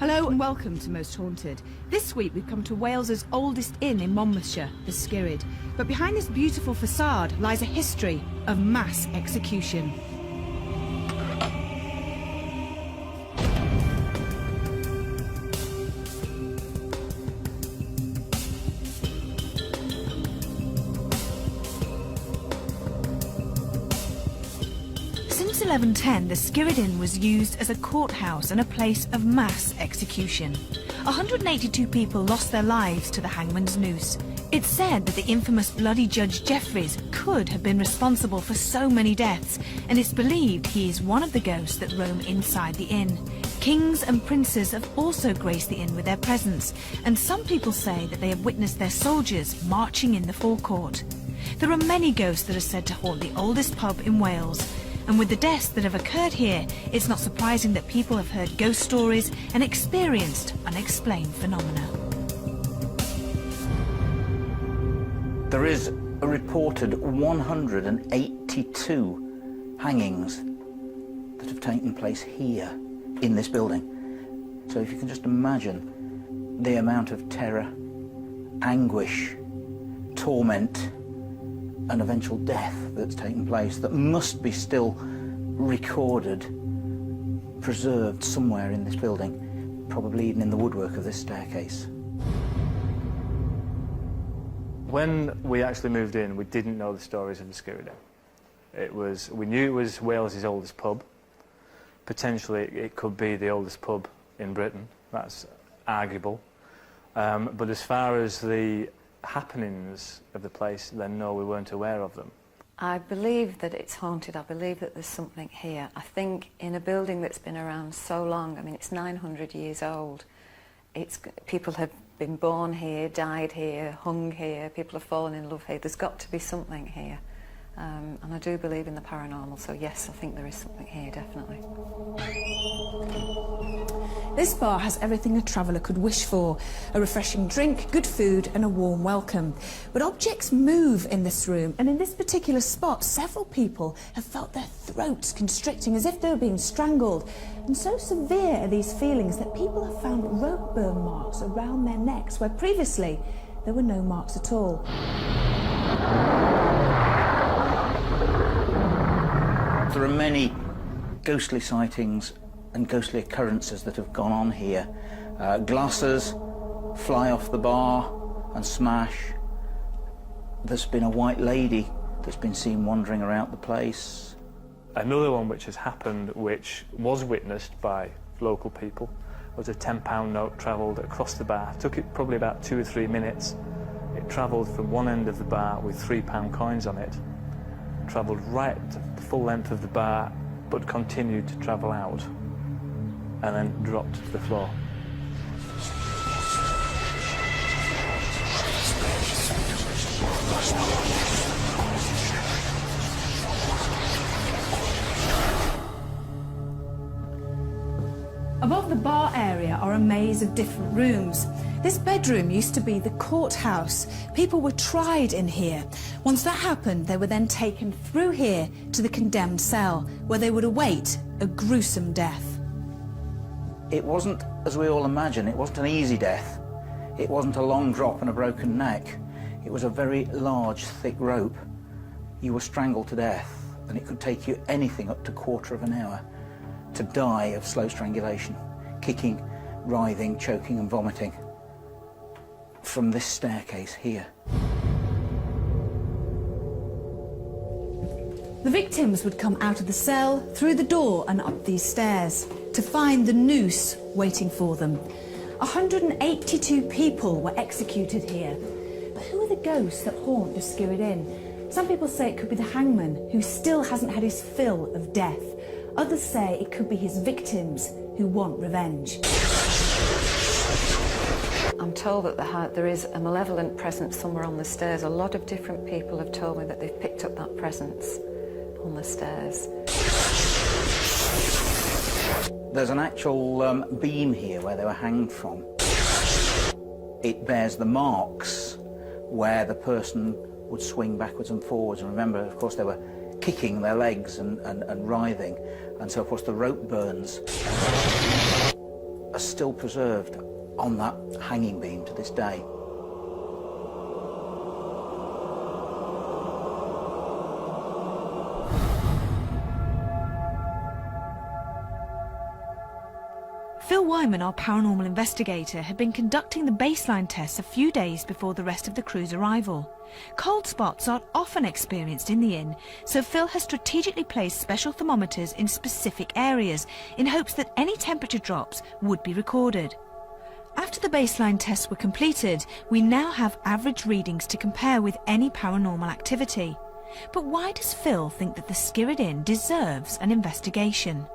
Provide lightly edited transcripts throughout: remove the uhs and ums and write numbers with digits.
Hello and welcome to Most Haunted. This week we've come to Wales's oldest inn in Monmouthshire, the Skirrid. But behind this beautiful facade lies a history of mass execution. Since 1110, the Skirrid Inn was used as a courthouse and a place of mass execution. 182 people lost their lives to the hangman's noose. It's said that the infamous bloody Judge Jeffreys could have been responsible for so many deaths, and it's believed he is one of the ghosts that roam inside the inn. Kings and princes have also graced the inn with their presence, and some people say that they have witnessed their soldiers marching in the forecourt. There are many ghosts that are said to haunt the oldest pub in Wales. And with the deaths that have occurred here, it's not surprising that people have heard ghost stories and experienced unexplained phenomena. There is a reported 182 hangings that have taken place here in this building. So if you can just imagine the amount of terror, anguish, torment, and eventual death that's taken place that must be still recorded, preserved somewhere in this building, probably even in the woodwork of this staircase. When we actually moved in, we didn't know the stories of the Skirrid Inn. We knew it was Wales's oldest pub. Potentially it could be the oldest pub in Britain. That's arguable. But as far as the happenings of the place, then no, we weren't aware of them. I believe that it's haunted. I believe that there's something here. I think in a building that's been around so long, I mean it's 900 years old, people have been born here, died here, hung here, people have fallen in love here. There's got to be something here. And I do believe in the paranormal, so yes, I think there is something here, definitely. This bar has everything a traveller could wish for. A refreshing drink, good food and a warm welcome. But objects move in this room, and in this particular spot several people have felt their throats constricting as if they were being strangled. And so severe are these feelings that people have found rope burn marks around their necks where previously there were no marks at all. There are many ghostly sightings and ghostly occurrences that have gone on here. Glasses fly off the bar and smash. There's been a white lady that's been seen wandering around the place. Another one which has happened, which was witnessed by local people, was a £10 note travelled across the bar. It took it probably about 2 or 3 minutes. It travelled from one end of the bar with £3 coins on it, travelled right to the full length of the bar, but continued to travel out, and then dropped to the floor. Above the bar area are a maze of different rooms. This bedroom used to be the courthouse. People were tried in here. Once that happened, they were then taken through here to the condemned cell, where they would await a gruesome death. It wasn't, as we all imagine, it wasn't an easy death. It wasn't a long drop and a broken neck. It was a very large, thick rope. You were strangled to death, and it could take you anything up to a quarter of an hour to die of slow strangulation, kicking, writhing, choking and vomiting from this staircase here. The victims would come out of the cell, through the door and up these stairs, to find the noose waiting for them. 182 people were executed here. But who are the ghosts that haunt the Skirrid Inn? Some people say it could be the hangman, who still hasn't had his fill of death. Others say it could be his victims who want revenge. I'm told that there is a malevolent presence somewhere on the stairs. A lot of different people have told me that they've picked up that presence on the stairs. There's an actual beam here where they were hanged from. It bears the marks where the person would swing backwards and forwards. And remember, of course, they were kicking their legs and writhing. And so, of course, the rope burns are still preserved on that hanging beam to this day. Phil Wyman, our paranormal investigator, had been conducting the baseline tests a few days before the rest of the crew's arrival. Cold spots are often experienced in the inn, so Phil has strategically placed special thermometers in specific areas in hopes that any temperature drops would be recorded. After the baseline tests were completed, we now have average readings to compare with any paranormal activity. But why does Phil think that the Skirrid Inn deserves an investigation?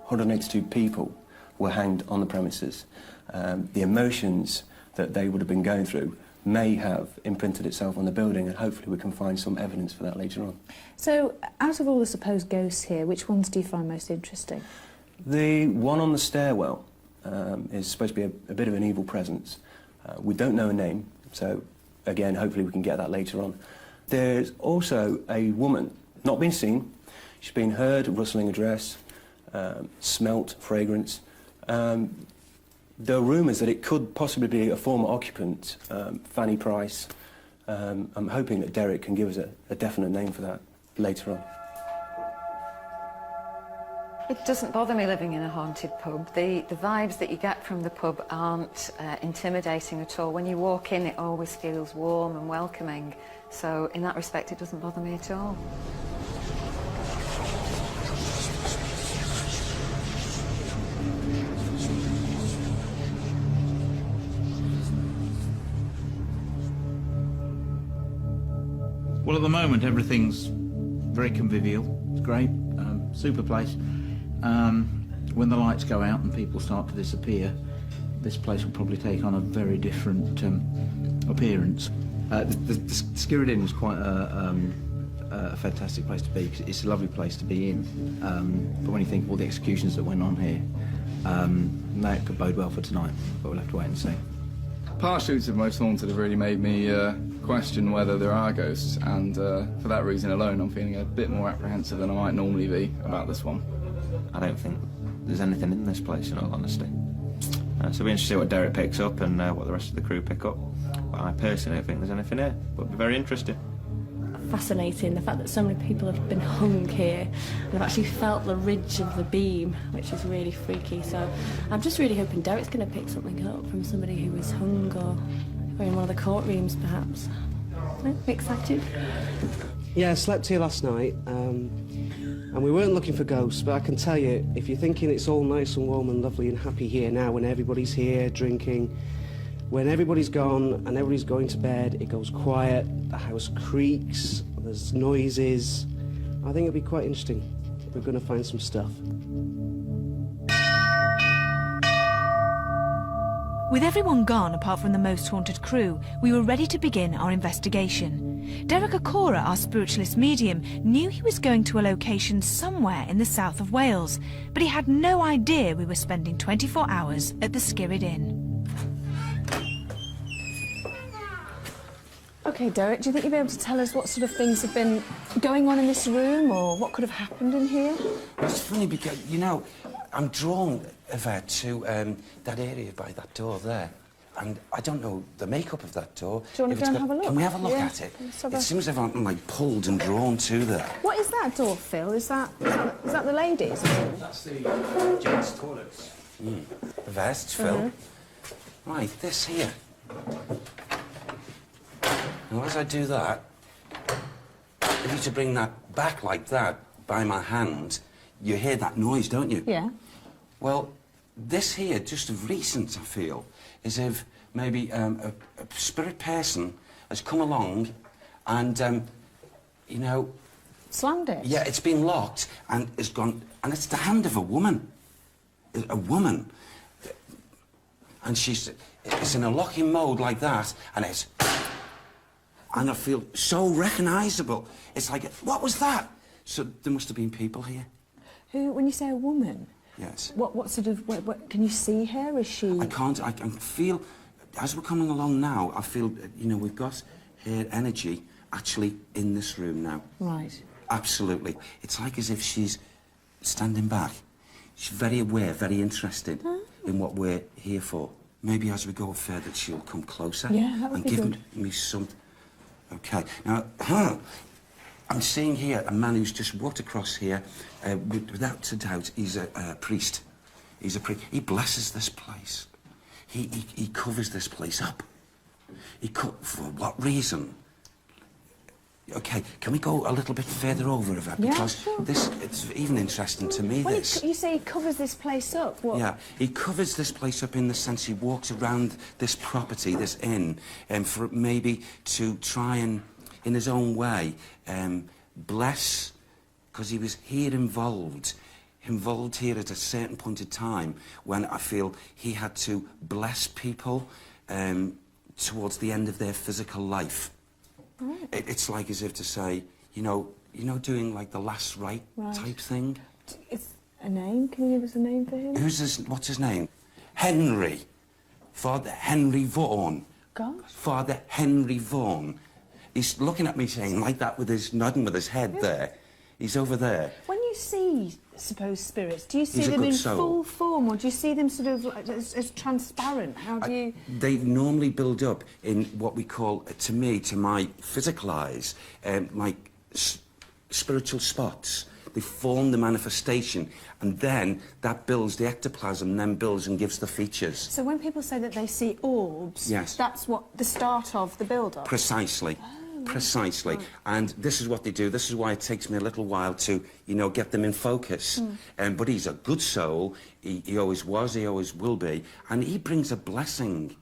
182 people were hanged on the premises. The emotions that they would have been going through may have imprinted itself on the building, and hopefully we can find some evidence for that later on. So, out of all the supposed ghosts here, which ones do you find most interesting? The one on the stairwell is supposed to be a bit of an evil presence. We don't know a name, so again, hopefully we can get that later on. There's also a woman, not been seen. She's been heard rustling a dress, smelt fragrance. There are rumours that it could possibly be a former occupant, Fanny Price. I'm hoping that Derek can give us a definite name for that later on. It doesn't bother me living in a haunted pub. The vibes that you get from the pub aren't intimidating at all. When you walk in, it always feels warm and welcoming. So in that respect, it doesn't bother me at all. Well, at the moment, everything's very convivial. It's great, super place. When the lights go out and people start to disappear, this place will probably take on a very different appearance. The Skirrid Inn was quite a fantastic place to be, because it's a lovely place to be in. But when you think of all the executions that went on here, that could bode well for tonight, but we'll have to wait and see. Pursuits of Most Haunted have really made me question whether there are ghosts, and for that reason alone I'm feeling a bit more apprehensive than I might normally be about this one. I don't think there's anything in this place, in all honesty. So it'll be interesting to see what Derek picks up and what the rest of the crew pick up. But I personally don't think there's anything here, but it'll be very interesting. Fascinating, the fact that so many people have been hung here and have actually felt the ridge of the beam, which is really freaky. So I'm just really hoping Derek's going to pick something up from somebody who was hung or in one of the courtrooms, perhaps. I'm excited. Yeah, I slept here last night, and we weren't looking for ghosts, but I can tell you, if you're thinking it's all nice and warm and lovely and happy here now, when everybody's here drinking, when everybody's gone and everybody's going to bed, it goes quiet, the house creaks, there's noises. I think it'll be quite interesting. We're going to find some stuff. With everyone gone apart from the Most Haunted crew, we were ready to begin our investigation. Derek Akora, our spiritualist medium, knew he was going to a location somewhere in the south of Wales, but he had no idea we were spending 24 hours at the Skirrid Inn. OK, Derek, do you think you'll be able to tell us what sort of things have been going on in this room, or what could have happened in here? It's funny because, you know, I'm drawn to that area by that door there. And I don't know the makeup of that door. Do you want to go and have a look? Can we have a look Yeah. at it? It seems as if I'm, like, pulled and drawn to there. What is that door, Phil? Is that the ladies? That's the gents' toilets. The vests, Phil. Right, this here. Now, as I do that, if you to bring that back like that by my hand, you hear that noise, don't you? Yeah. Well, this here, just of recent, I feel, is if maybe a spirit person has come along and, you know... Slammed it? Yeah, it's been locked and it's gone... And it's the hand of a woman. A woman. And it's in a locking mode like that, and it's... And I feel so recognisable. It's like, what was that? So there must have been people here. Who, when you say a woman? Yes. What sort of, what, can you see her? Is she... I can't, I can feel, as we're coming along now, I feel, you know, we've got her energy actually in this room now. Right. Absolutely. It's like as if she's standing back. She's very aware, very interested. Huh? in what we're here for. Maybe as we go further, she'll come closer Yeah, that would and be give good. me some... Okay, now, I'm seeing here a man who's just walked across here. Without a doubt, he's a priest. He's a priest. He blesses this place. He covers this place up. For what reason? Okay, can we go a little bit further over of that? Yeah, Because sure. it's even interesting to me, Well, this. you say he covers this place up. What? Yeah, he covers this place up in the sense he walks around this property, this inn, for maybe to try and, in his own way, bless, because he was here involved here at a certain point of time when I feel he had to bless people towards the end of their physical life. Right. It's like as if to say, you know, doing like the last rite type thing. It's a name. Can you give us a name for him? What's his name? Henry. Father Henry Vaughan. Gosh. Father Henry Vaughan. He's looking at me saying like that with his, nodding with his head there. He's over there. When you see supposed spirits, do you see He's a them good in soul. full form, or do you see them sort of like as transparent? How do you... They normally build up in what we call, to my physical eyes, like spiritual spots. They form the manifestation, and then that builds the ectoplasm, then builds and gives the features. So when people say that they see orbs, Yes. that's what the start of the build-up? Precisely. Precisely. Right. And this is what they do. This is why it takes me a little while to, you know, get them in focus. But he's a good soul. He always was, he always will be. And he brings a blessing.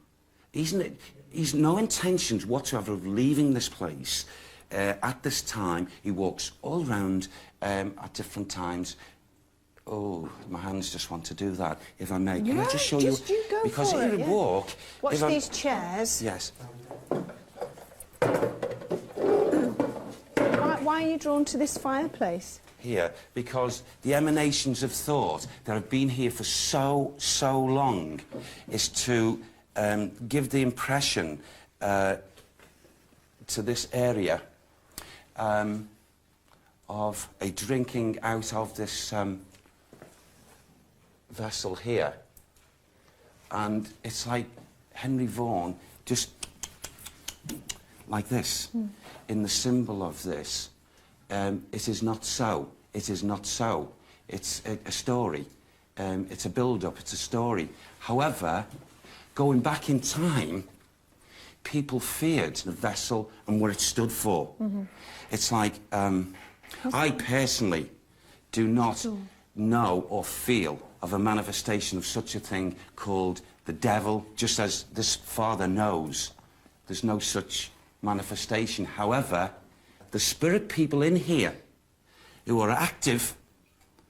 He's no intentions whatsoever of leaving this place. At this time, he walks all round at different times. Oh, my hands just want to do that, if I may. Can I just show you? go Because for he it, would yeah. walk... Watch if I'm- these chairs. Yes. Why are you drawn to this fireplace? Here, because the emanations of thought that have been here for so long is to give the impression to this area of a drinking out of this vessel here. And it's like Henry Vaughan, just like this, in the symbol of this. It is not so. It is not so. It's a story. It's a build-up. It's a story. However, going back in time, people feared the vessel and what it stood for. It's like, I personally do not know or feel of a manifestation of such a thing called the devil, just as this father knows. There's no such manifestation. However, the spirit people in here who are active,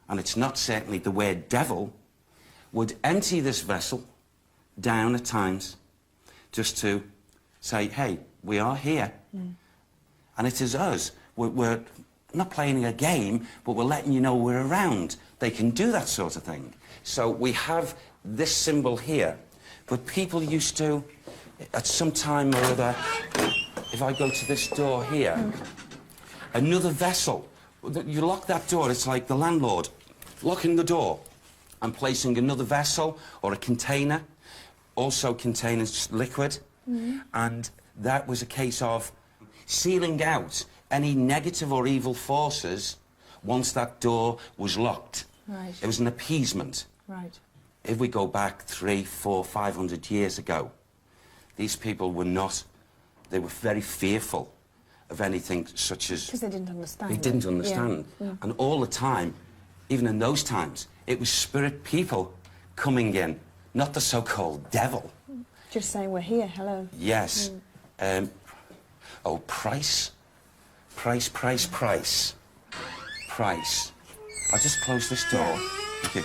and it's not certainly the word devil, would empty this vessel down at times just to say, hey, we are here. And it is us. We're not playing a game, but we're letting you know we're around. They can do that sort of thing. So we have this symbol here, but people used to, at some time or other, if I go to this door here, another vessel, you lock that door, it's like the landlord locking the door and placing another vessel or a container, also containing liquid, and that was a case of sealing out any negative or evil forces once that door was locked. Right. It was an appeasement. Right. If we go back 300, 400, 500 years ago, these people were not, they were very fearful of anything such as... Because they didn't understand. They didn't understand. Yeah. And all the time, even in those times, it was spirit people coming in, not the so-called devil. Just saying we're here, hello. Yes. Oh, price. Price. I'll just close this door. Okay.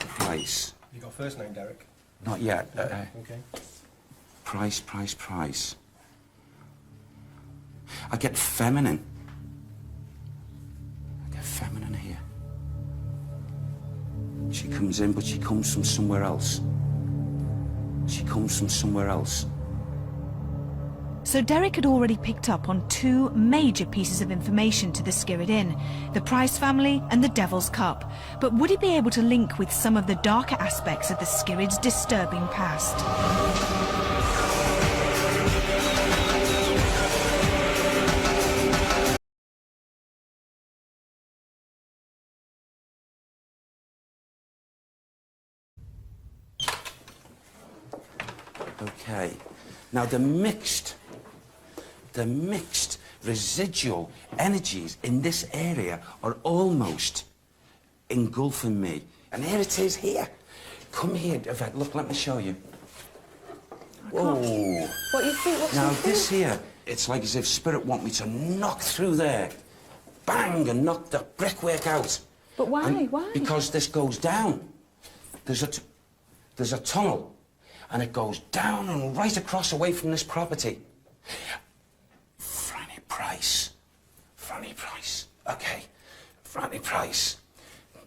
Price. You got a first name, Derek? Not yet. Okay. Price. I get feminine. I get feminine here. She comes in, but she comes from somewhere else. She comes from somewhere else. So Derek had already picked up on two major pieces of information to the Skirrid Inn, the Price family and the Devil's Cup. But would he be able to link with some of the darker aspects of the Skirrid's disturbing past? Okay. Now the mixed residual energies in this area are almost engulfing me. And here it is here. Come here, Yvette. Look, let me show you. Whoa. What you think? What's Now you this think? here, it's like as if Spirit want me to knock through there. Bang, and knock the brickwork out. But why? And Why? because this goes down. There's a tunnel. And it goes down and right across away from this property. Franny Price. Okay, Franny Price.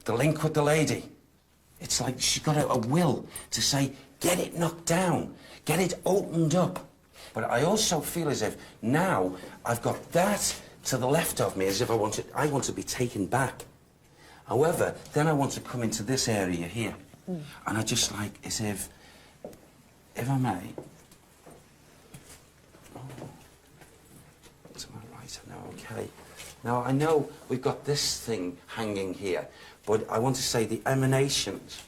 The link with the lady. It's like she's got a will to say, get it knocked down, get it opened up. But I also feel as if now I've got that to the left of me, as if I want to be taken back. However, then I want to come into this area here. And I just like, as if I may. Oh. To my right, now, okay. Now, I know we've got this thing hanging here, but I want to say the emanations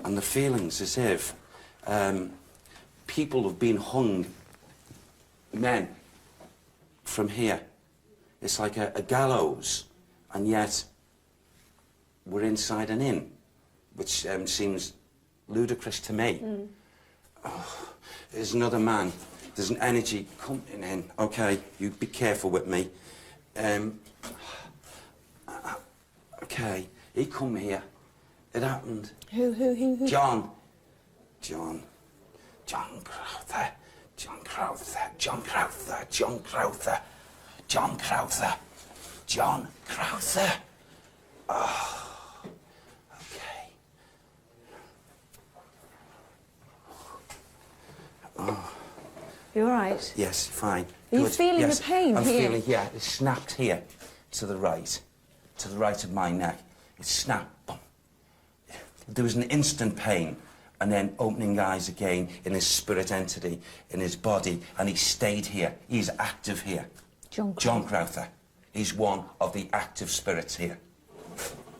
and the feelings as if people have been hung, men, from here. It's like a gallows, and yet we're inside an inn, which seems ludicrous to me. Oh, there's another man. There's an energy coming in. Okay, you be careful with me. Okay, he come here. It happened. Who? John Crowther. Oh, okay. Oh. You all right? Yes, fine. Are you Good. feeling Yes, the pain I'm here? feeling, yeah, it snapped here, to the right of my neck. It snapped. Boom. There was an instant pain, and then opening eyes again in his spirit entity, in his body, and he stayed here. He's active here. John Crowther. He's one of the active spirits here.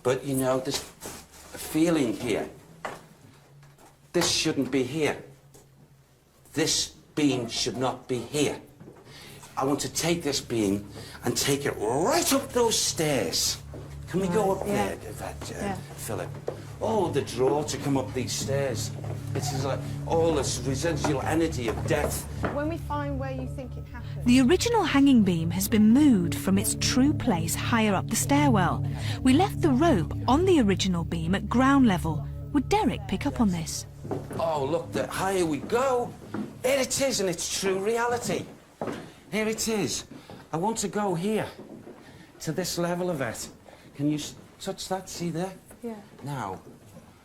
But, you know, this feeling here, this shouldn't be here. This beam should not be here. I want to take this beam and take it right up those stairs. Can we go up there, Philip? Oh, the draw to come up these stairs. It's like all this residual energy of death. When we find where you think it happened... The original hanging beam has been moved from its true place higher up the stairwell. We left the rope on the original beam at ground level. Would Derek pick up on this? Oh, look, the higher we go, here it is in its true reality. Here it is. I want to go here, to this level of it. Can you touch that, see there? Yeah. Now,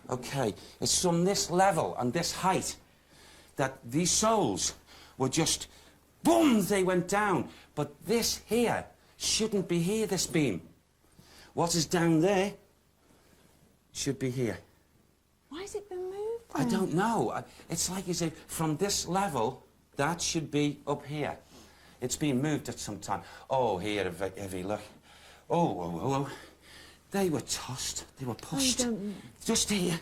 okay, it's from this level and this height that these souls were just, boom, they went down. But this here shouldn't be here, this beam. What is down there should be here. Why has it been moved I don't know. It's like you say, from this level, that should be up here. It's been moved at some time. Oh, here, have you look. Oh. They were tossed. They were pushed. Just here.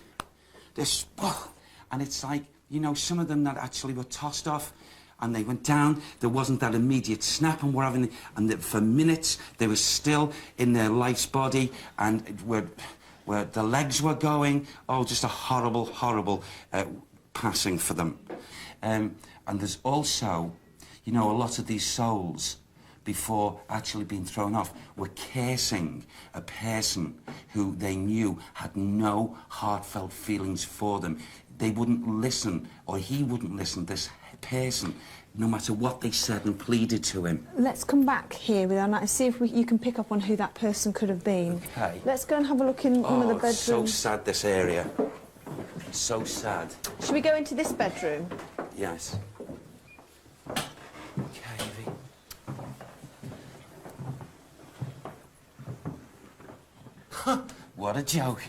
This, oh. And it's like, you know, some of them that actually were tossed off and they went down. There wasn't that immediate snap and whatever. And for minutes, they were still in their life's body and where the legs were going. Oh, just a horrible, horrible passing for them. And there's also, you know, a lot of these souls, before actually being thrown off, were cursing a person who they knew had no heartfelt feelings for them. They wouldn't listen, or he wouldn't listen, this person, no matter what they said and pleaded to him. Let's come back here with our night and see if you can pick up on who that person could have been. Okay. Let's go and have a look in one of the bedrooms. It's so sad, this area. It's so sad. Should we go into this bedroom? Yes. What a joke.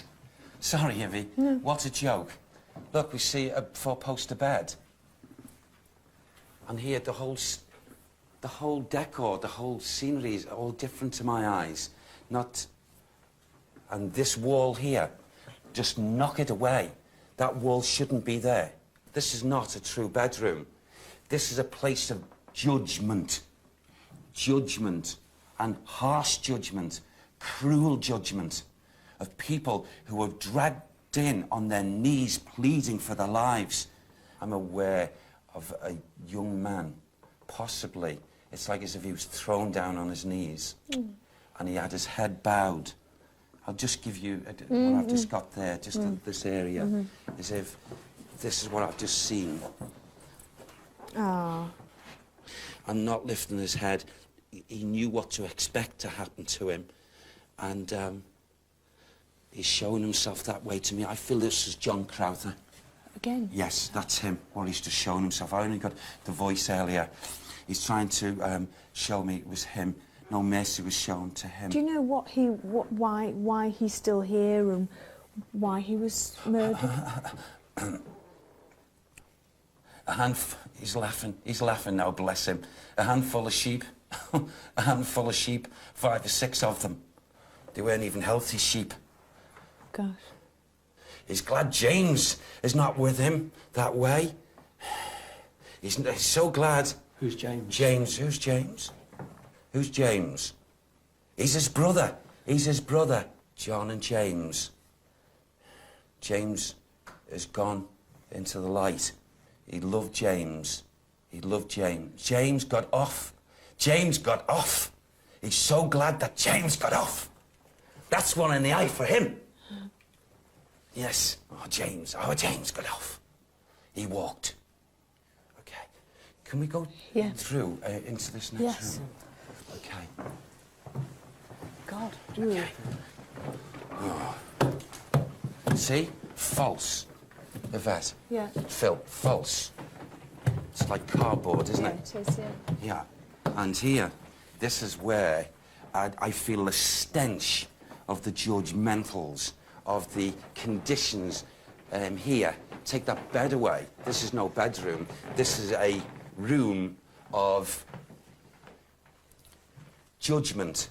Sorry, Ivy. No. What a joke. Look, we see a four-poster bed. And here, the whole decor, the whole scenery is all different to my eyes. Not... And this wall here, just knock it away. That wall shouldn't be there. This is not a true bedroom. This is a place of judgment. Judgment. And harsh judgment. Cruel judgment. Of people who are dragged in on their knees pleading for their lives. I'm aware of a young man, possibly, it's like as if he was thrown down on his knees and he had his head bowed. I'll just give you what I've just got there, just in this area, as if this is what I've just seen. Oh. And not lifting his head, he knew what to expect to happen to him, and he's showing himself that way to me. I feel this is John Crowther. Again? Yes, that's him. Well, he's just showing himself. I only got the voice earlier. He's trying to show me it was him. No mercy was shown to him. Do you know why he's still here and why he was murdered? He's laughing now, bless him. A handful of sheep. A handful of sheep, 5 or 6 of them. They weren't even healthy sheep. Gosh. He's glad James is not with him that way. He's so glad. Who's James? James. Who's James? Who's James? He's his brother. He's his brother. John and James. James has gone into the light. He loved James. He loved James. James got off. James got off. He's so glad that James got off. That's one in the eye for him. Yes. Oh, James got off. He walked. Okay. Can we go through into this next room? Okay. God. Okay. Oh. See? False. Yvette. Yeah. Phil, false. It's like cardboard, isn't it? It is, yeah. Yeah. And here, this is where I feel the stench of the judgmentals, of the conditions here. Take that bed away. This is no bedroom. This is a room of judgment.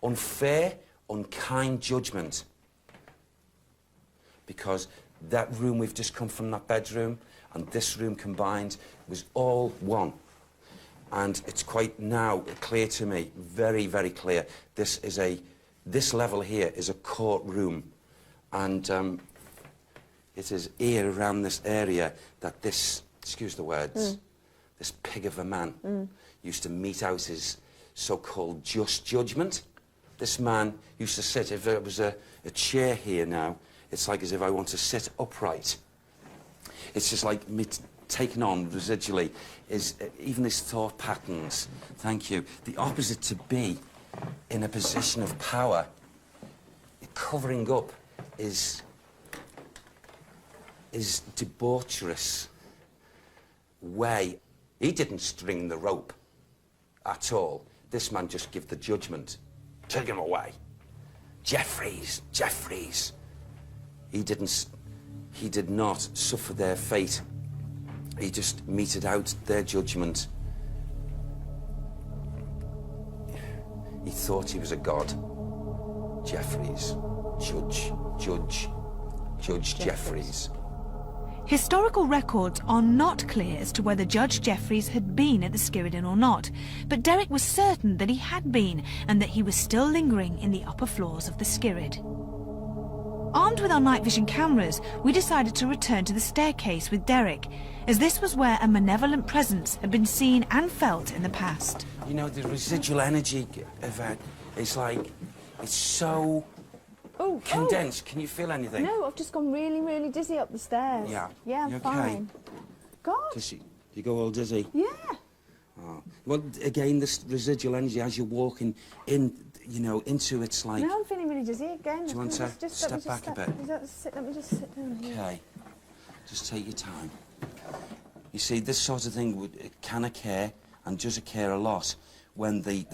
Unfair, unkind judgment. Because that room we've just come from, that bedroom, and this room combined was all one. And it's quite now clear to me, very, very clear, this level here is a courtroom. And it is here around this area that this, excuse the words, this pig of a man used to mete out his so-called just judgment. This man used to sit, if there was a chair here now, it's like as if I want to sit upright. It's just like me taking on residually is even his thought patterns. Thank you. The opposite to be in a position of power, covering up is debaucherous way. He didn't string the rope at all. This man just gave the judgment. Take him away. Jeffries. He did not suffer their fate. He just meted out their judgment. He thought he was a god. Jeffries. Judge Jeffries. Historical records are not clear as to whether Judge Jeffries had been at the Skirrid Inn or not, but Derek was certain that he had been and that he was still lingering in the upper floors of the Skirrid. Armed with our night vision cameras, we decided to return to the staircase with Derek, as this was where a malevolent presence had been seen and felt in the past. You know, the residual energy of it is like, it's so condensed. Can you feel anything? No, I've just gone really, really dizzy up the stairs. Yeah. Yeah, I'm fine. God. You go all dizzy? Yeah. Oh. Well, again, this residual energy as you're walking in, you know, into it's like... No, I'm feeling really dizzy again. Do you want to step back a bit? Let me just sit down here. Okay. Just take your time. You see, this sort of thing can occur, and does occur a lot, when the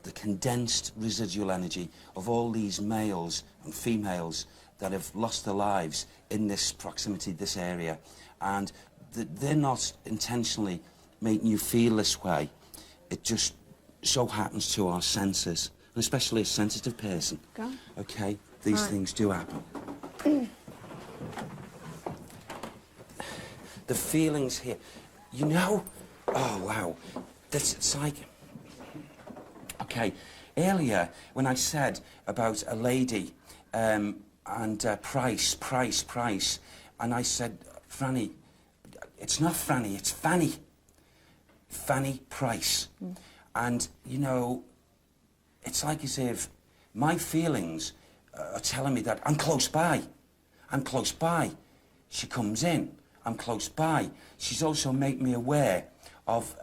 the condensed residual energy of all these males and females that have lost their lives in this proximity, this area. And they're not intentionally making you feel this way. It just so happens to our senses, and especially a sensitive person. Go. Okay? These things do happen. The feelings here, you know, oh wow, it's like, okay, earlier when I said about a lady and price, and I said, Franny, it's not Franny, it's Fanny. Fanny Price. And, you know, it's like as if my feelings are telling me that I'm close by. I'm close by. She comes in. I'm close by. She's also made me aware of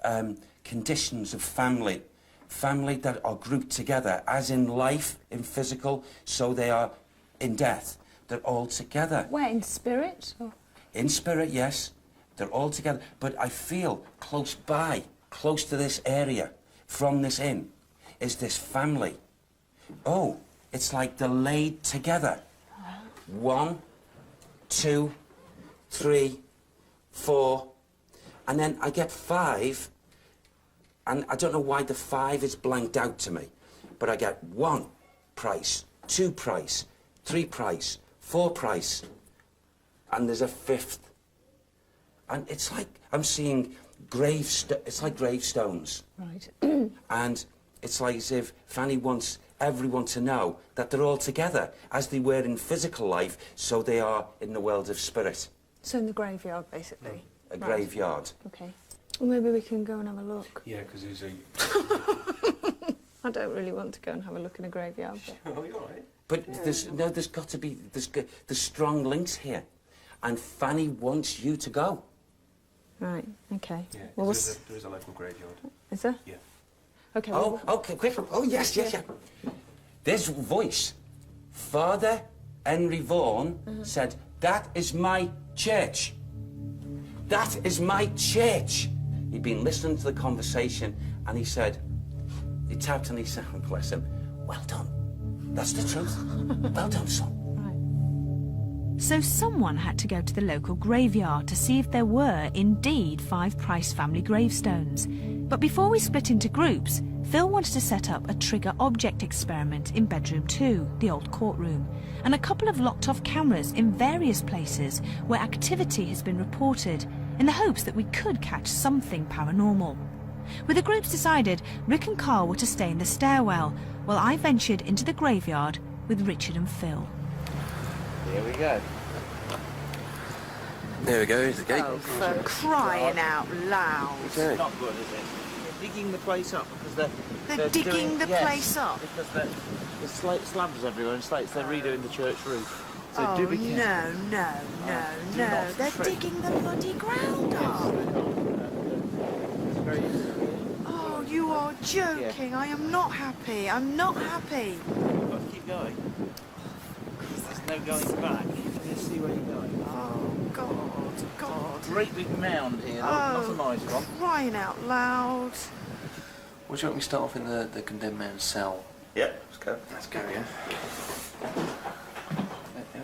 conditions of family. Family that are grouped together, as in life, in physical, so they are in death. They're all together. Where, in spirit? Or? In spirit, yes. They're all together. But I feel close by, close to this area, from this inn, is this family. Oh, it's like they're laid together. 1, 2, 3, 4, and then I get 5, and I don't know why the 5 is blanked out to me, but I get 1 price, 2 price, 3 price, 4 price, and there's a 5th. And it's like I'm seeing it's like gravestones. Right. And it's like as if Fanny wants everyone to know that they're all together, as they were in physical life, so they are in the world of spirit. So in the graveyard, basically? A graveyard. Okay. Well, maybe we can go and have a look. Yeah, because there's a... I don't really want to go and have a look in a graveyard. But... Oh, you're all right. But there's got to be... There's strong links here. And Fanny wants you to go. Right, okay. Yeah, well, there is a local graveyard. Is there? Yeah. Okay. Oh, okay, quick. Oh, yes. This voice, Father Henry Vaughan, said, "That is my church. That is my church." He'd been listening to the conversation, and he said, he tapped and he said, bless him, "Well done. That's the truth. Well done, son." So someone had to go to the local graveyard to see if there were indeed 5 Price family gravestones. But before we split into groups, Phil wanted to set up a trigger object experiment in bedroom 2, the old courtroom, and a couple of locked off cameras in various places where activity has been reported, in the hopes that we could catch something paranormal. With the groups decided, Rick and Carl were to stay in the stairwell, while I ventured into the graveyard with Richard and Phil. Here we go. There we go, here's the gate. Oh, for crying out loud. It's not good, is it? They're digging the place up because they're digging the place up? Because there's slabs everywhere and slates. They're redoing the church roof. So oh, do be careful. No. They're digging the bloody ground up. Oh, you are joking. Yeah. I am not happy. I'm not happy. You've got to keep going. There's no going back. Let's see where you're going. Oh, God. Great big mound here, not a nice one. Crying out loud. Would you want me to start off in the condemned man's cell? Yeah, let's go. Let's go, yeah.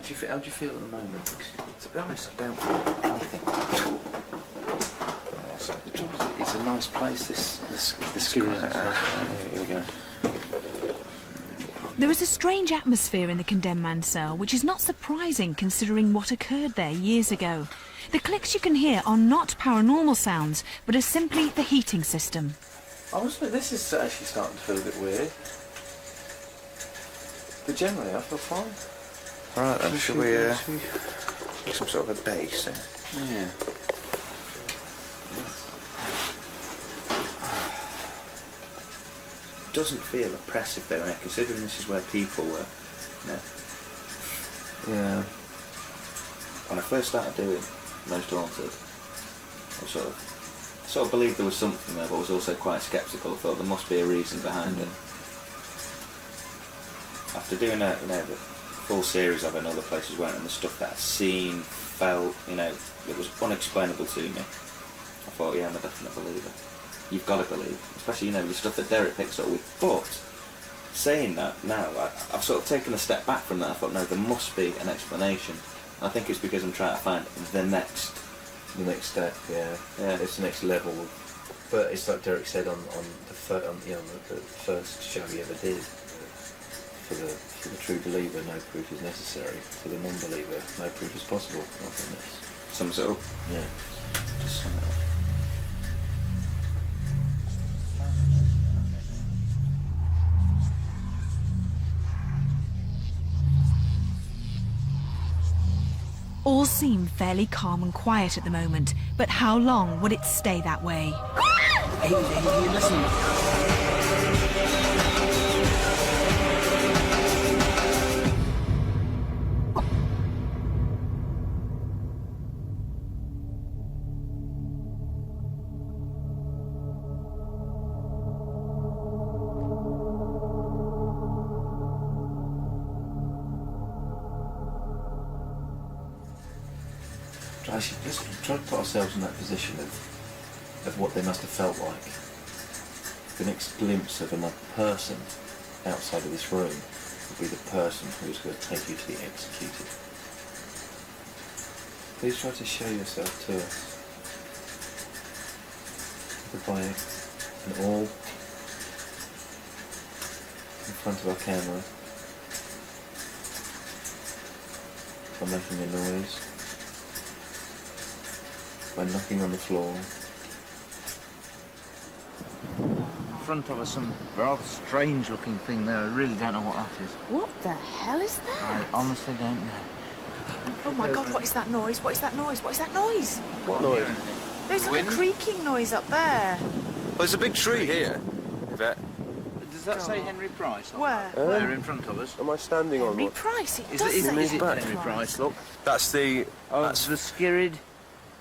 How do you feel at the moment? To be honest, I don't feel anything. It's a nice place, this Skirrid Inn. Here we go. There is a strange atmosphere in the condemned man's cell, which is not surprising considering what occurred there years ago. The clicks you can hear are not paranormal sounds, but are simply the heating system. Honestly, this is actually starting to feel a bit weird. But generally, I feel fine. Right then, should we make some sort of a base then? Yeah. Doesn't feel oppressive though, considering this is where people were. Yeah. When I first started doing Most Haunted, I sort of believed there was something there, but was also quite sceptical. I thought there must be a reason behind it. After doing the full series of it and other places went, and the stuff that I'd seen, felt, it was unexplainable to me. I thought, yeah, I'm a definite believer. You've got to believe, especially the stuff that Derek picks up with. But saying that now, I've sort of taken a step back from that. I thought, no, there must be an explanation. And I think it's because I'm trying to find the next step. Yeah, it's the next level. But it's like Derek said on the first show he ever did. For the true believer, no proof is necessary. For the non-believer, no proof is possible. I think that's sums it up. Yeah. Just sum it up. All seem fairly calm and quiet at the moment, but how long would it stay that way? Hey, listen. Let's try to put ourselves in that position of what they must have felt like. The next glimpse of another person outside of this room would be the person who is going to take you to be executed. Please try to show yourself to us. Goodbye and all in front of our camera by making a noise. By knocking on the floor. In front of us, some rather strange looking thing there. I really don't know what that is. What the hell is that? I honestly don't know. Oh my God, what is that noise? What is that noise? What is that noise? What noise? There's like a creaking noise up there. Well, there's a big tree here, Yvette. Does that say Henry Price? Where? There in front of us. Am I standing on Henry one? Price, it Is does it say Henry Price? Look. That's the... Oh, that's the Skirrid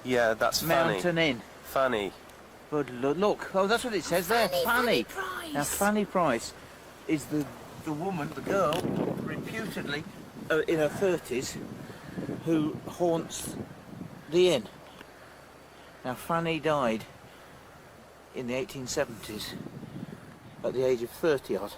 Yeah, that's Fanny. Mountain Inn. Fanny. Good look. Oh, that's what it says there. Fanny. Price. Now, Fanny Price is the woman, the girl, reputedly in her 30s, who haunts the inn. Now, Fanny died in the 1870s at the age of 30-odd.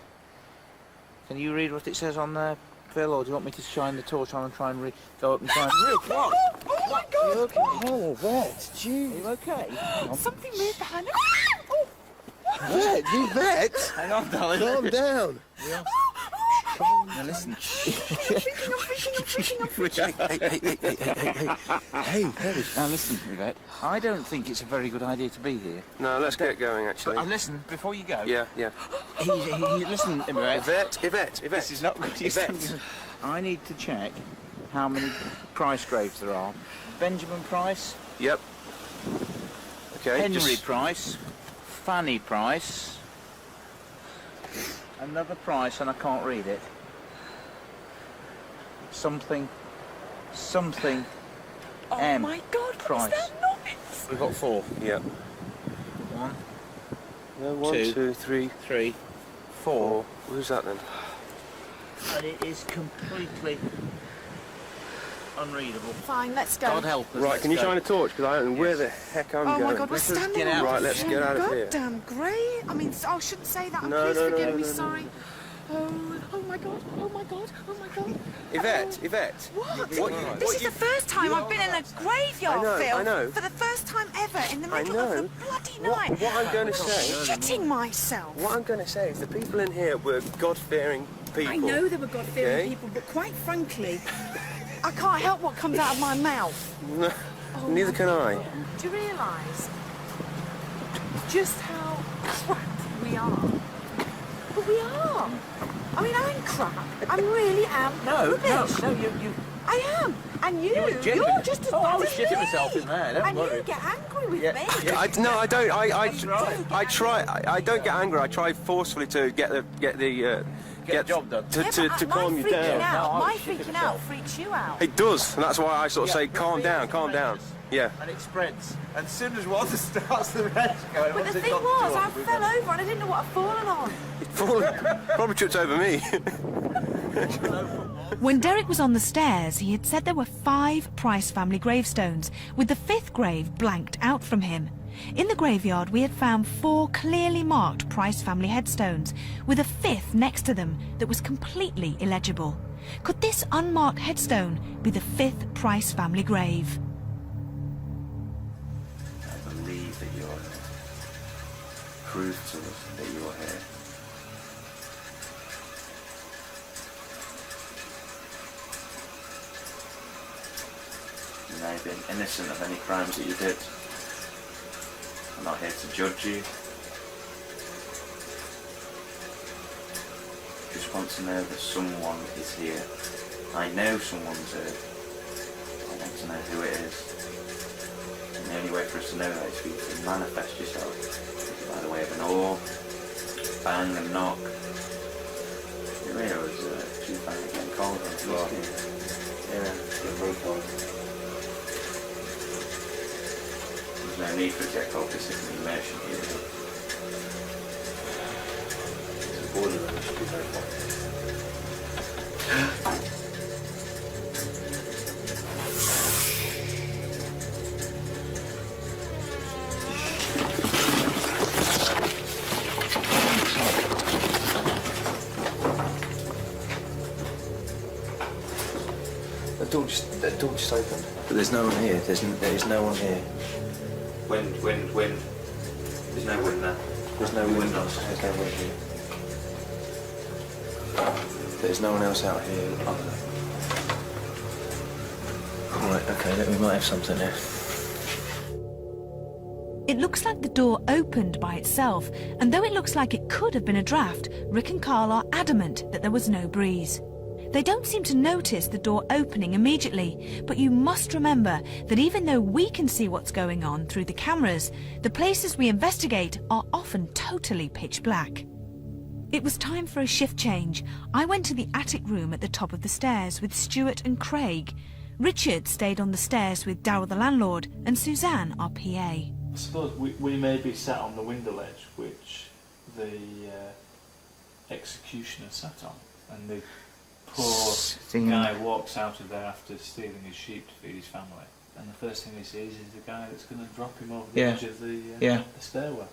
Can you read what it says on there, Phil, or do you want me to shine the torch on and try and go up and try and read? What? Oh my God! You okay? Oh, Vet, gee. Are you okay? Something moved behind me. Vet, you vet! Hang on, darling. Calm down. Yeah. Now listen. I'm freaking. Hey, Now listen, Yvette. I don't think it's a very good idea to be here. No, let's get going, actually. But listen, before you go. Yeah. Listen, Yvette. Yvette. This is not good. Yvette. I need to check how many Price graves there are. Benjamin Price. Yep. Okay. Henry Price. Fanny Price. Another Price, and I can't read it. Something. Oh M. my God! Price. What is that noise? We've got 4. Yep. 1, No, 1, 2, 3, 3, 4. Who's that then? And it is completely unreadable. Fine, let's go. God help us. Right, can you shine a torch? Because I don't know where the heck I'm going. Oh my God, we're standing get on out. Right, let's get out of here. Goddamn grey. I mean, I shouldn't say that. No, Please no, forgive no, me. no, no, Sorry. no. Oh my God. Oh my God. Oh my God. Yvette. What? What This is the first time I've been in a graveyard, Phil. I know. For the first time ever, in the middle of the bloody night. What I'm going to I'm say... shitting myself. What I'm going to say is the people in here were God-fearing people. I know they were God-fearing Okay? people, but quite frankly, I can't help what comes out of my mouth. No, neither can I. Do you realise just how crap we are? But we are. I mean, I'm crap. I really am rubbish. No, you. I am. And you're just as I bad was as shitting me. myself in there, don't And worry. you get angry with me. Yeah, I don't. I try. I don't get angry. I try forcefully to get the job done. To calm you down. My freaking out freaks you out. It does, and that's why I sort of say, calm down. Yeah. And it spreads. And as soon as one starts, the rest going. But the thing was, I fell over and I didn't know what I'd fallen on. Probably tripped over me. When Derek was on the stairs, he had said there were 5 Price family gravestones, with the 5th grave blanked out from him. In the graveyard, we had found 4 clearly marked Price family headstones, with a 5th next to them that was completely illegible. Could this unmarked headstone be the 5th Price family grave? I believe that you're here. Prove to us that you're here. You may have been innocent of any crimes that you did. I'm not here to judge you. Just want to know that someone is here. I know someone's here. I want to know who it is. And the only way for us to know that is for you to manifest yourself. By the way of an orb, bang and knock. Your ear was too bad getting cold on the floor. Yeah, it's very cold. There's no need for it to get cold, this isn't an immersion here. It's a boiler room, it should be very hot. The door just opened. But there's no one here. There is no one here. Wind. There's no wind there. There's no wind. There's no wind here. There's no one else out here. Right, okay, we might have something here. It looks like the door opened by itself, and though it looks like it could have been a draft, Rick and Carl are adamant that there was no breeze. They don't seem to notice the door opening immediately, but you must remember that even though we can see what's going on through the cameras, the places we investigate are often totally pitch black. It was time for a shift change. I went to the attic room at the top of the stairs with Stuart and Craig. Richard stayed on the stairs with Darryl the landlord and Suzanne, our PA. I suppose we may be sat on the window ledge, which the executioner sat on, and the poor guy walks out of there after stealing his sheep to feed his family, and the first thing he sees is the guy that's going to drop him over the edge of the stairwell.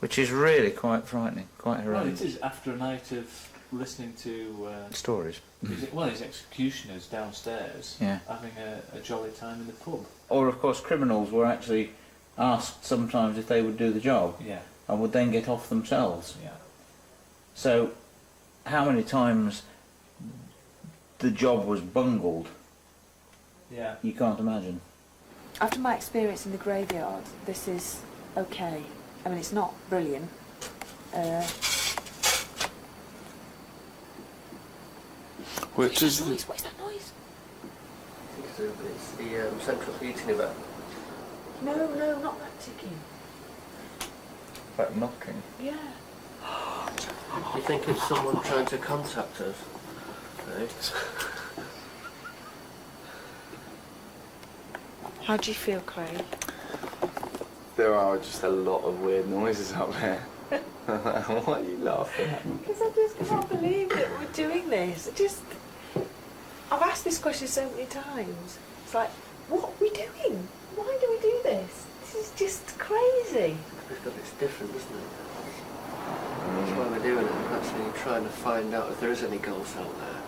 Which is really quite frightening, quite horrendous. Well, it is, after a night of listening to stories. His executioners downstairs having a jolly time in the pub. Or, of course, criminals were actually asked sometimes if they would do the job, and would then get off themselves. Yeah. So, how many times the job was bungled? Yeah. You can't imagine. After my experience in the graveyard, this is okay. I mean, it's not brilliant. Which is What is that noise? It's the central heating event. No, not that ticking. That knocking? Yeah. You think it's someone trying to contact us? Right. How do you feel, Craig? There are just a lot of weird noises up there. What are you laughing at? Because I just can't believe that we're doing this. I've asked this question so many times. It's like, what are we doing? Why do we do this? This is just crazy. Because it's different, isn't it? That's why we're doing it. We're actually trying to find out if there is any ghosts out there.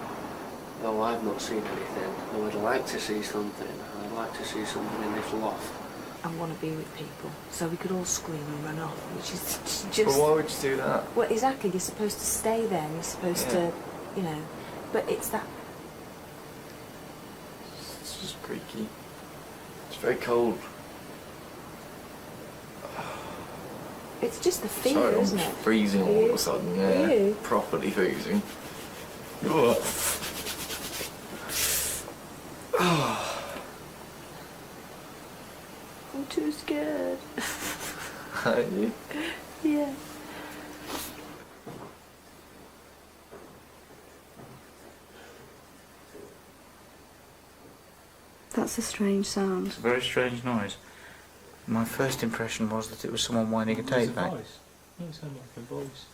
Though I've not seen anything. Though I'd like to see something. I'd like to see something in this loft. I want to be with people, so we could all scream and run off, which is just... But why would you do that? Well, exactly, you're supposed to stay there, you're supposed to, you know, but it's that... It's just creaky. It's very cold. It's just the fear, Sorry, isn't I'm it? freezing all of a sudden, yeah. Are you? Properly freezing. I'm too scared. Are you? Yeah. That's a strange sound. It's a very strange noise. My first impression was that it was someone winding a tape back. Voice. No, it sounded like a voice.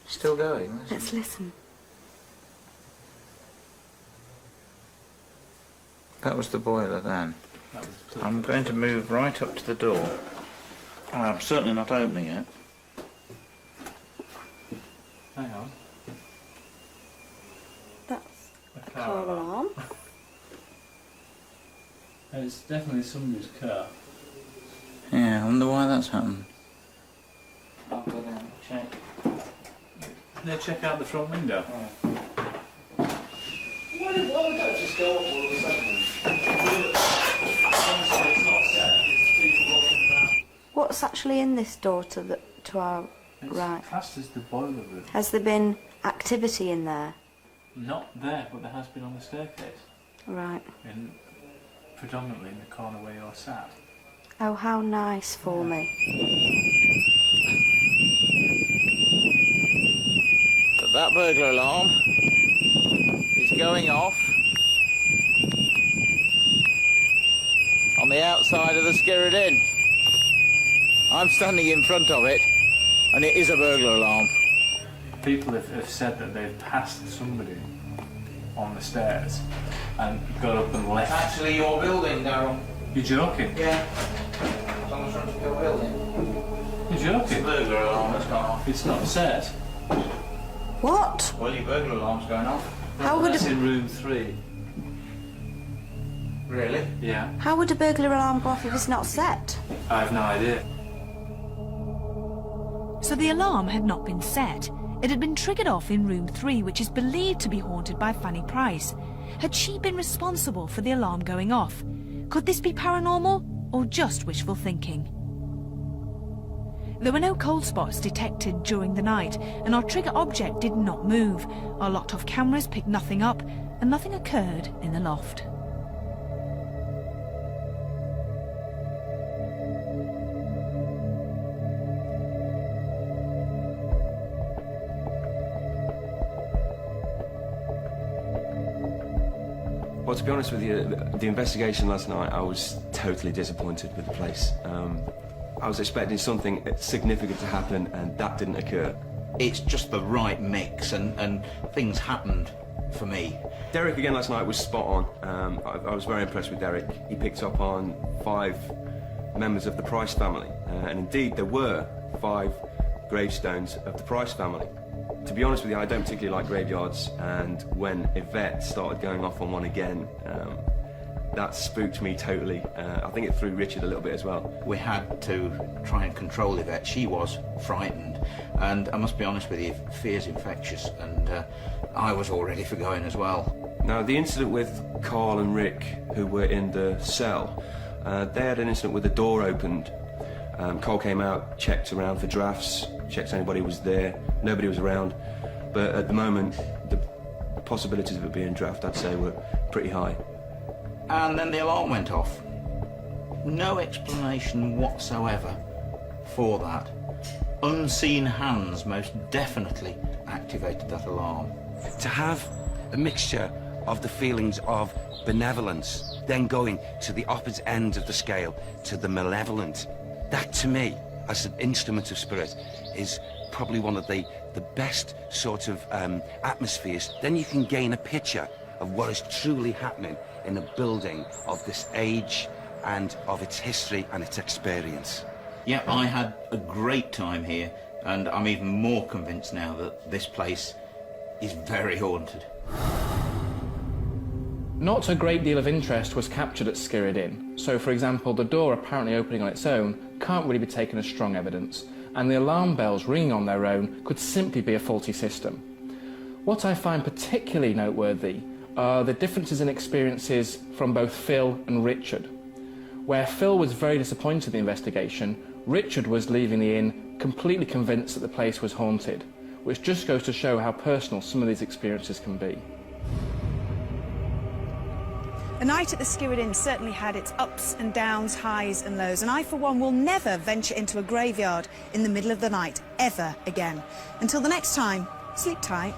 Still going. Let's listen. That was the boiler then. I'm going to move right up to the door I'm certainly not opening it. Hang on. That's a car alarm. It's definitely somebody's car. Yeah, I wonder why that's happened. I'll go down and check. Can they check out the front window? Why don't we just go up all of a sudden? What's actually in this door to our right? Classed as the boiler room. Has there been activity in there? Not there, but there has been on the staircase. Right. Predominantly in the corner where you're sat. Oh, how nice for me. But that burglar alarm is going off on the outside of the Skirrid Inn. I'm standing in front of it, and it is a burglar alarm. People have said that they've passed somebody on the stairs and got up and left. Actually, your building, Darryl. You're joking? Yeah. Someone's trying to your building. You're joking? It's a burglar alarm that's gone off. It's not set. What? Well, your burglar alarm's going off. How would That's a... in room 3. Really? Yeah. How would a burglar alarm go off if it's not set? I have no idea. So the alarm had not been set. It had been triggered off in room 3, which is believed to be haunted by Fanny Price. Had she been responsible for the alarm going off? Could this be paranormal or just wishful thinking? There were no cold spots detected during the night, and our trigger object did not move. Our locked-off cameras picked nothing up, and nothing occurred in the loft. Well, to be honest with you, the investigation last night, I was totally disappointed with the place. I was expecting something significant to happen, and that didn't occur. It's just the right mix, and things happened for me. Derek again last night was spot on. I was very impressed with Derek. He picked up on 5 members of the Price family, and indeed there were 5 gravestones of the Price family. To be honest with you, I don't particularly like graveyards, and when Yvette started going off on one again, that spooked me totally. I think it threw Richard a little bit as well. We had to try and control Yvette. She was frightened, and I must be honest with you, fear's infectious, and I was all ready for going as well. Now, the incident with Carl and Rick, who were in the cell, they had an incident with the door opened. Carl came out, checked around for drafts, checked anybody was there. Nobody was around, but at the moment, the possibilities of it being a draft, I'd say, were pretty high. And then the alarm went off. No explanation whatsoever for that. Unseen hands most definitely activated that alarm. To have a mixture of the feelings of benevolence, then going to the opposite end of the scale, to the malevolent, that to me, as an instrument of spirit, is probably one of the best sort of atmospheres. Then you can gain a picture of what is truly happening in a building of this age and of its history and its experience. Yep, I had a great time here, and I'm even more convinced now that this place is very haunted. Not a great deal of interest was captured at Skirrid Inn. So, for example, the door apparently opening on its own can't really be taken as strong evidence, and the alarm bells ringing on their own could simply be a faulty system. What I find particularly noteworthy are the differences in experiences from both Phil and Richard. Where Phil was very disappointed in the investigation, Richard was leaving the inn completely convinced that the place was haunted, which just goes to show how personal some of these experiences can be. The night at the Skirrid Inn certainly had its ups and downs, highs and lows, and I, for one, will never venture into a graveyard in the middle of the night, ever again. Until the next time, sleep tight.